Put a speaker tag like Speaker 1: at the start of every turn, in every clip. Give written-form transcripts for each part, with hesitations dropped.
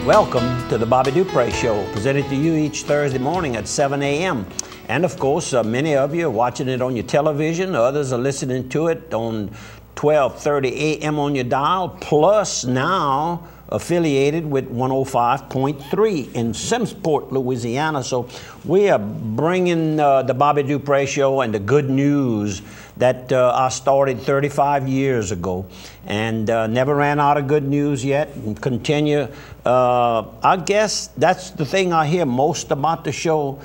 Speaker 1: Welcome to the Bobby Dupre Show, presented to you each Thursday morning at 7 a.m. And of course, many of you are watching it on your television. Others are listening to it on 12:30 a.m. on your dial, plus now affiliated with 105.3 in Simpsport, Louisiana. So we are bringing the Bobby Dupre Show and the good news that I started 35 years ago, and never ran out of good news yet, and continue. I guess that's the thing I hear most about the show,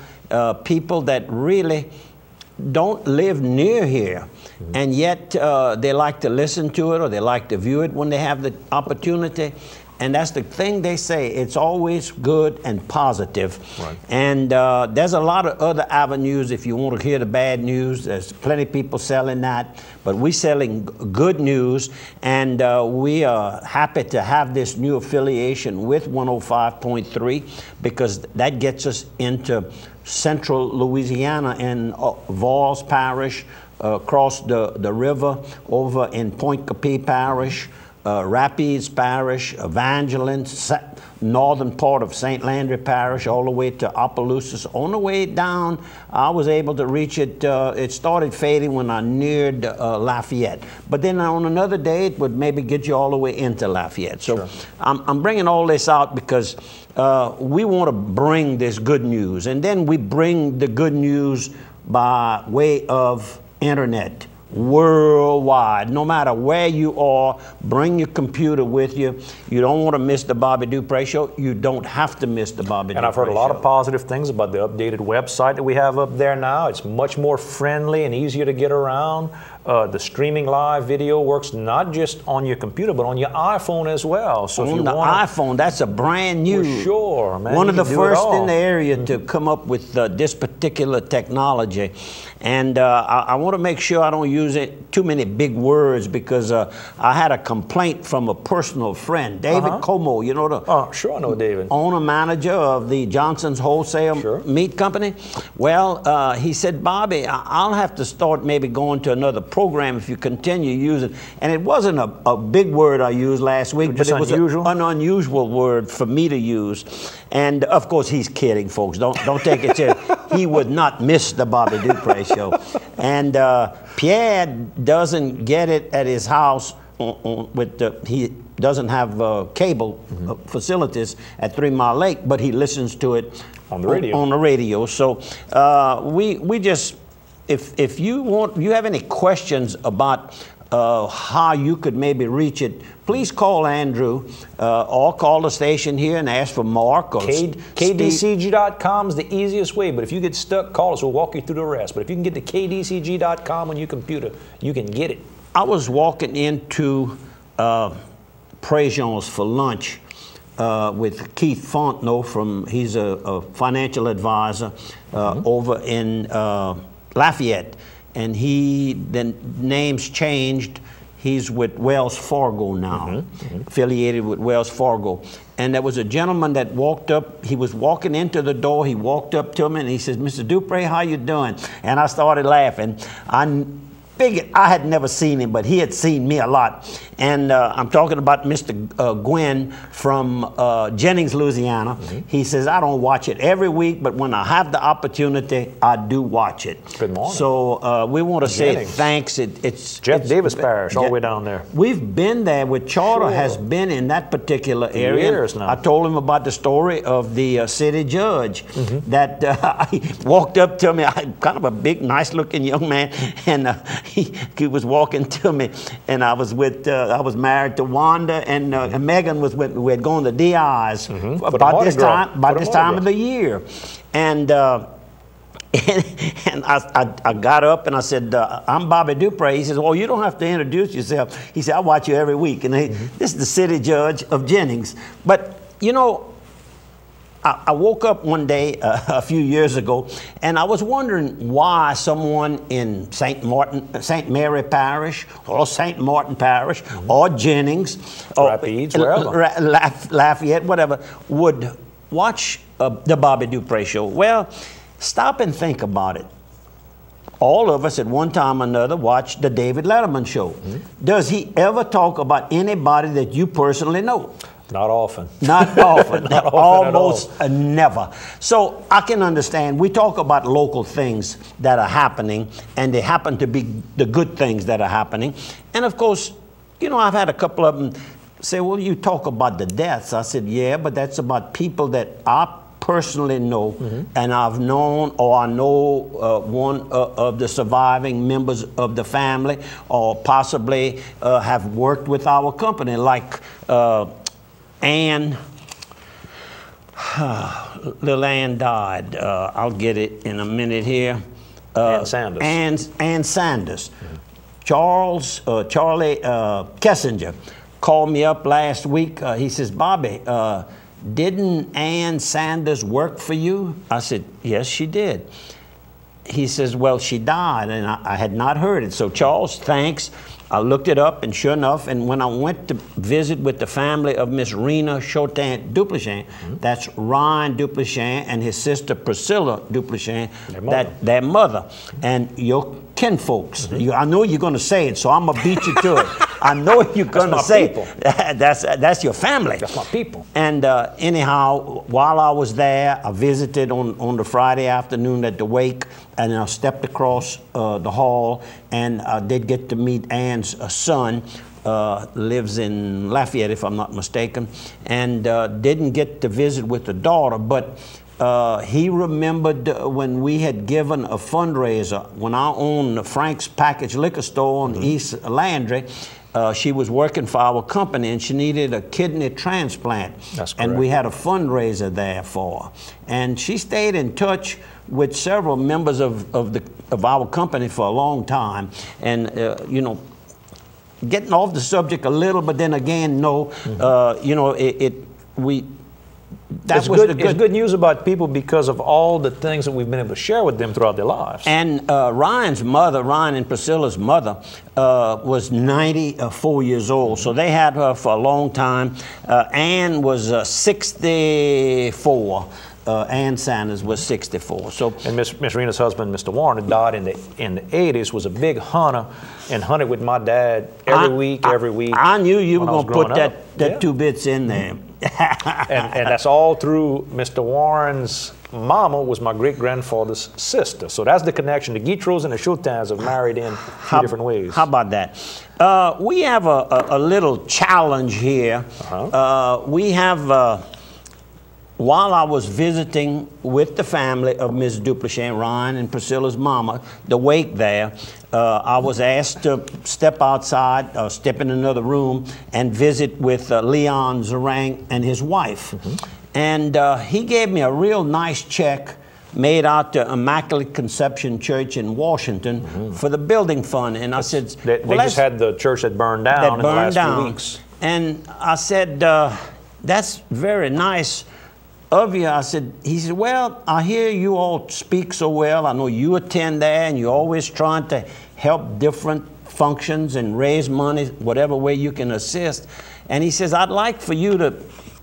Speaker 1: people that really don't live near here, and yet they like to listen to it or they like to view it when they have the opportunity. And that's the thing they say, it's always good and positive. Right. And there's a lot of other avenues if you want to hear the bad news. There's plenty of people selling that, but we're selling good news, and we are happy to have this new affiliation with 105.3 because that gets us into central Louisiana and Valls Parish, across the river, over in Point Capee Parish, Rapides Parish, Evangeline, northern part of St. Landry Parish, all the way to Opelousas. On the way down, I was able to reach it. It started fading when I neared Lafayette. But then on another day, it would maybe get you all the way into Lafayette. So sure. I'm bringing all this out because we want to bring this good news. And then we bring the good news by way of internet. Worldwide, no matter where you are, bring your computer with you. You don't want to miss the Bobby Dupre Show. You don't have to miss the Bobby Dupre Show.
Speaker 2: And I've heard a lot of positive things about the updated website that we have up there now. It's much more friendly and easier to get around. The streaming live video works not just on your computer, but on your iPhone as well. So
Speaker 1: on the iPhone, that's a brand new.
Speaker 2: For sure, man.
Speaker 1: One of the first in the area to come up with this particular technology. And I want to make sure I don't use too many big words because I had a complaint from a personal friend, David Como. You know the
Speaker 2: sure, I know David.
Speaker 1: Owner manager of the Johnson's Wholesale Meat Company. Well, he said, Bobby, I'll have to start maybe going to another program if you continue using. And it wasn't a big word I used last week, but it was an unusual word for me to use. And of course, he's kidding, folks. Don't take it serious. He would not miss the Bobby Dupre Show. And Pierre doesn't get it at his house he doesn't have cable facilities at 3 Mile Lake, but he listens to it
Speaker 2: on the radio.
Speaker 1: On the radio. So we just, if you have any questions about how you could maybe reach it, please call Andrew or call the station here and ask for Mark or
Speaker 2: KDCG.com is the easiest way, but if you get stuck, call us. We'll walk you through the rest. But if you can get to KDCG.com on your computer, you can get it.
Speaker 1: I was walking into Prejean's for lunch with Keith Fontenot he's a financial advisor over in Lafayette. And the name's changed. He's with Wells Fargo now, affiliated with Wells Fargo. And there was a gentleman that walked up. He was walking into the door. He walked up to me and he says, Mr. Dupre, how you doing? And I started laughing. I figured I had never seen him, but he had seen me a lot. And I'm talking about Mr. Gwynn from Jennings, Louisiana. He says, I don't watch it every week, but when I have the opportunity, I do watch it.
Speaker 2: Good morning.
Speaker 1: So we want to say thanks. It's
Speaker 2: Jeff Davis Parish, all the way down there.
Speaker 1: We've been there with Charter, has been in that particular area.
Speaker 2: Years now.
Speaker 1: I told him about the story of the city judge that he walked up to me, kind of a big, nice-looking young man, and he was walking to me, and I was married to Wanda, and Megan was with. We had gone to DI's about this time of the year, and I got up and I said, I'm Bobby Dupre. He says, well, you don't have to introduce yourself. He said, I watch you every week, and this is the city judge of Jennings. But you know, I woke up one day a few years ago, and I was wondering why someone in St. Mary Parish, or St. Martin Parish, or Jennings,
Speaker 2: Rapides,
Speaker 1: Lafayette, whatever, would watch the Bobby Dupre Show. Well, stop and think about it. All of us at one time or another watched the David Letterman Show. Does he ever talk about anybody that you personally know?
Speaker 2: Not often.
Speaker 1: Not often.
Speaker 2: Not often
Speaker 1: Almost never. So I can understand. We talk about local things that are happening, and they happen to be the good things that are happening. And of course, you know, I've had a couple of them say, well, you talk about the deaths. I said, yeah, but that's about people that I personally know, and I've known, or I know one of the surviving members of the family, or possibly have worked with our company, like Ann. Little Ann died. I'll get it in a minute here.
Speaker 2: Ann Sanders.
Speaker 1: Ann Sanders. Charlie Kessinger called me up last week. He says, Bobby, didn't Ann Sanders work for you? I said, yes, she did. He says, well, she died, and I had not heard it. So, Charles, thanks. I looked it up, and sure enough, and when I went to visit with the family of Miss Rena Chotin Duplichin, that's Ryan Duplichin and his sister Priscilla Duplichin, their mother, and your kinfolks. I know you're going to say it, so I'm going to beat you to it. I know you're going to say it. That's your family.
Speaker 2: That's my people.
Speaker 1: And anyhow, while I was there, I visited on the Friday afternoon at the wake, and I stepped across the hall, and I did get to meet Ann's son, lives in Lafayette, if I'm not mistaken, and didn't get to visit with the daughter, but he remembered when we had given a fundraiser, when I owned Frank's Package Liquor Store on East Landry. She was working for our company, and she needed a kidney transplant.
Speaker 2: That's correct.
Speaker 1: And we had a fundraiser there for her. And she stayed in touch with several members of our company for a long time. And, you know, getting off the subject a little, but then again, no, you know,
Speaker 2: it's good news about people because of all the things that we've been able to share with them throughout their lives.
Speaker 1: And Ryan's mother, Ryan and Priscilla's mother, was 94 years old. So they had her for a long time. Ann was 64. Ann Sanders was 64. So,
Speaker 2: and Miss Rena's husband, Mr. Warren, died in the 80s, was a big hunter and hunted with my dad every week.
Speaker 1: I knew you were going to put that 2 bits in there.
Speaker 2: and that's all through Mr. Warren's mama was my great-grandfather's sister. So that's the connection. The Guitros and the Chotins have married in 3 different ways.
Speaker 1: How about that? We have a little challenge here. We have... While I was visiting with the family of Ms. Duplichin, Ryan and Priscilla's mama, the wake there, I was asked to step outside, step in another room, and visit with Leon Zarang and his wife. And he gave me a real nice check made out to Immaculate Conception Church in Washington for the building fund. And I said,
Speaker 2: they just had the church that burned down in the last few weeks.
Speaker 1: And I said, that's very nice of you. I said, he said, well, I hear you all speak so well. I know you attend there, and you're always trying to help different functions and raise money, whatever way you can assist. And he says, I'd like for you to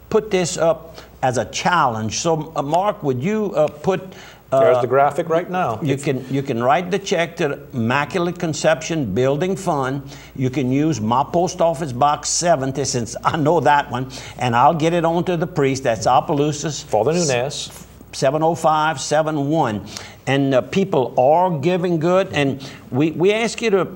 Speaker 1: put this up as a challenge. So, Mark, would you put...
Speaker 2: There's the graphic right now.
Speaker 1: You can write the check to the Immaculate Conception Building Fund. You can use my post office box 70, since I know that one, and I'll get it on to the priest. That's Opelousas.
Speaker 2: Father Nunez.
Speaker 1: 70571. And people are giving good, and we ask you to,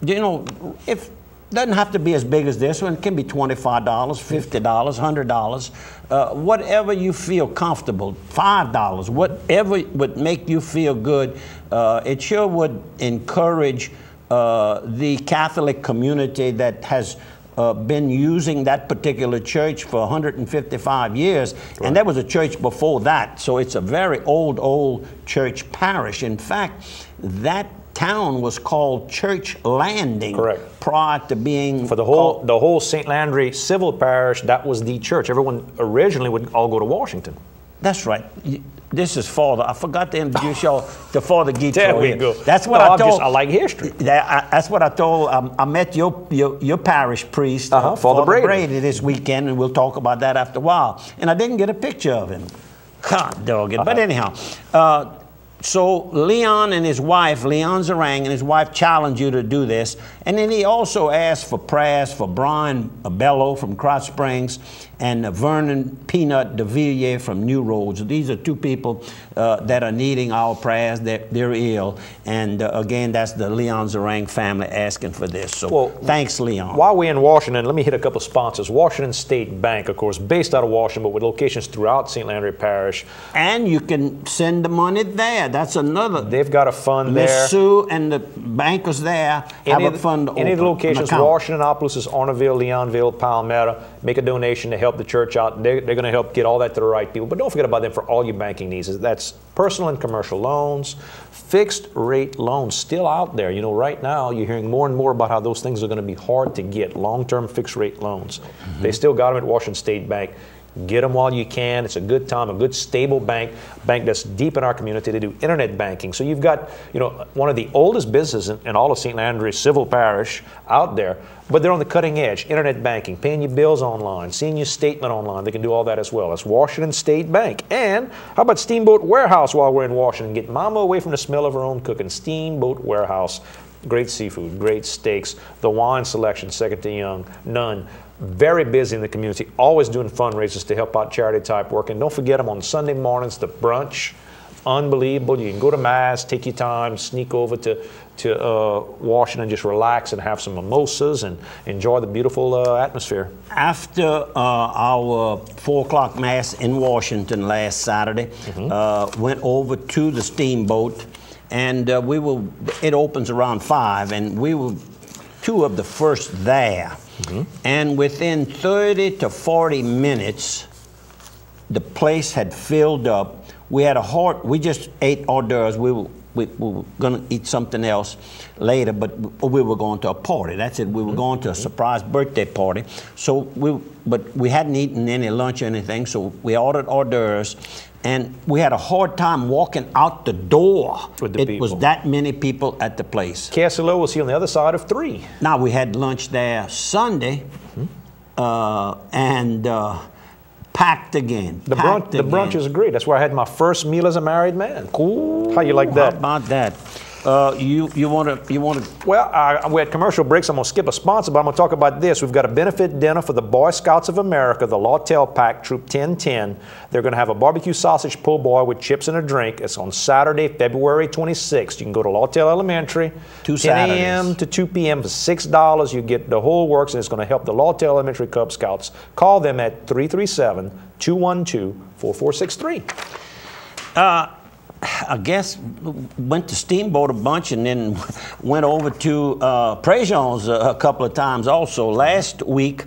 Speaker 1: you know, if doesn't have to be as big as this one. It can be $25, $50, $100, whatever you feel comfortable. $5, whatever would make you feel good. It sure would encourage the Catholic community that has been using that particular church for 155 years, and there was a church before that. So it's a very old church parish. In fact, that town was called Church Landing.
Speaker 2: Correct.
Speaker 1: Prior to being
Speaker 2: for the whole St. Landry civil parish, that was the church. Everyone originally would all go to Washington.
Speaker 1: That's right. This is Father. I forgot to introduce y'all to Father Guitro.
Speaker 2: There we go.
Speaker 1: That's what I told.
Speaker 2: I like history.
Speaker 1: That's what I told. I met your parish priest, Father Brady, this weekend, and we'll talk about that after a while. And I didn't get a picture of him. God dog it. But anyhow. So Leon and his wife, Leon Zarang and his wife, challenged you to do this. And then he also asked for prayers for Brian Bello from Krotz Springs and Vernon Peanut de Villiers from New Roads. These are two people that are needing our prayers. They're ill. And again, that's the Leon Zarang family asking for this. So well, thanks, Leon.
Speaker 2: While we're in Washington, let me hit a couple of sponsors. Washington State Bank, of course, based out of Washington, but with locations throughout St. Landry Parish.
Speaker 1: And you can send the money there. That's another.
Speaker 2: They've got a fund there.
Speaker 1: Miss Sue and the bankers there have a fund open.
Speaker 2: Any of the locations, Washington, Opelousas, Arnaville, Leonville, Palmetto, make a donation to help the church out. They're going to help get all that to the right people. But don't forget about them for all your banking needs. That's personal and commercial loans, fixed rate loans still out there. You know, right now you're hearing more and more about how those things are going to be hard to get, long-term fixed rate loans. They still got them at Washington State Bank. Get them while you can. It's a good time, a good stable bank that's deep in our community. They do internet banking. So you've got, you know, one of the oldest businesses in all of St. Landry Civil Parish out there, but they're on the cutting edge. Internet banking, paying your bills online, seeing your statement online. They can do all that as well. That's Washington State Bank. And how about Steamboat Warehouse while we're in Washington? Get mama away from the smell of her own cooking. Steamboat Warehouse. Great seafood, great steaks. The wine selection, second to none. Very busy in the community, always doing fundraisers to help out charity type work. And don't forget them on Sunday mornings, the brunch, unbelievable. You can go to Mass, take your time, sneak over to Washington, just relax and have some mimosas and enjoy the beautiful atmosphere.
Speaker 1: After our 4 o'clock Mass in Washington last Saturday, went over to the Steamboat, and it opens around 5, and we were 2 of the first there. And within 30 to 40 minutes, the place had filled up. We had we just ate hors d'oeuvres. We were going to eat something else later, but we were going to a party. That's it. We were going to a surprise birthday party. So but we hadn't eaten any lunch or anything, so we ordered hors d'oeuvres. And we had a hard time walking out the door. It was that many people at the place.
Speaker 2: KSLO was here on the other side of 3.
Speaker 1: Now, we had lunch there Sunday, and packed again.
Speaker 2: The brunch is great. That's where I had my first meal as a married man. Cool. How you like that?
Speaker 1: How about that? You want to?
Speaker 2: Well, we're at commercial breaks. I'm going to skip a sponsor, but I'm going to talk about this. We've got a benefit dinner for the Boy Scouts of America, the Lawtell Pack, Troop 1010. They're going to have a barbecue sausage po' boy with chips and a drink. It's on Saturday, February 26th. You can go to Lawtell Elementary, 10 a.m. to 2 p.m. for $6. You get the whole works, and it's going to help the Lawtell Elementary Cub Scouts. Call them at 337-212-4463.
Speaker 1: I guess went to Steamboat a bunch and then went over to Préjean's a couple of times also. Last week,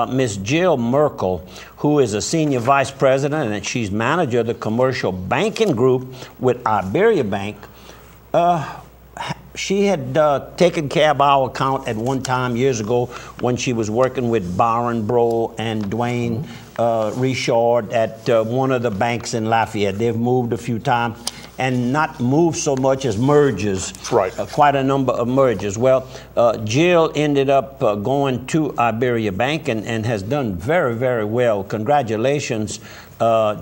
Speaker 1: Miss Jill Merkel, who is a senior vice president and she's manager of the commercial banking group with Iberia Bank, she had taken care of our account at one time years ago when she was working with Byron Bro and Dwayne Richard at one of the banks in Lafayette. They've moved a few times and not moved so much as mergers.
Speaker 2: Right.
Speaker 1: Quite a number of mergers. Well, Jill ended up going to Iberia Bank and has done very, very well. Congratulations,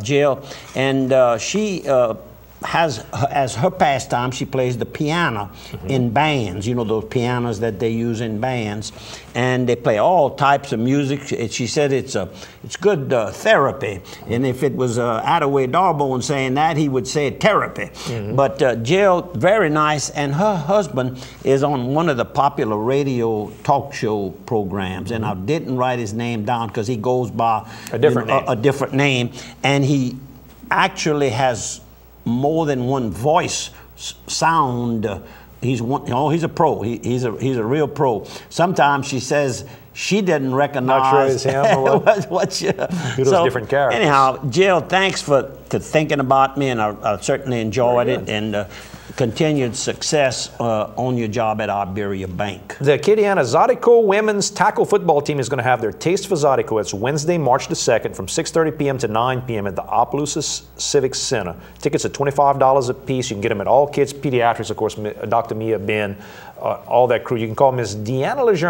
Speaker 1: Jill. And she has, as her pastime, she plays the piano in bands, you know, those pianos that they use in bands, and they play all types of music. She said it's good therapy, and if it was Attaway Darbone saying that, he would say therapy. But Jill, very nice, and her husband is on one of the popular radio talk show programs, and I didn't write his name down because he goes by a different name, and he actually has more than one voice sound. He's a pro. He's a real pro. Sometimes she says she didn't recognize.
Speaker 2: Not sure it's him or what.
Speaker 1: So,
Speaker 2: different characters.
Speaker 1: Anyhow, Jill, thanks for thinking about me, and I certainly enjoyed it, and continued success on your job at Iberia Bank.
Speaker 2: The Acadiana Zydeco women's tackle football team is going to have their Taste for Zydeco. It's Wednesday, March the 2nd from 6:30 p.m. to 9 p.m. at the Opelousas Civic Center. Tickets are $25 a piece. You can get them at All Kids Pediatrics, of course, Dr. Mia Ben, all that crew. You can call Miss Deanna Lejeune.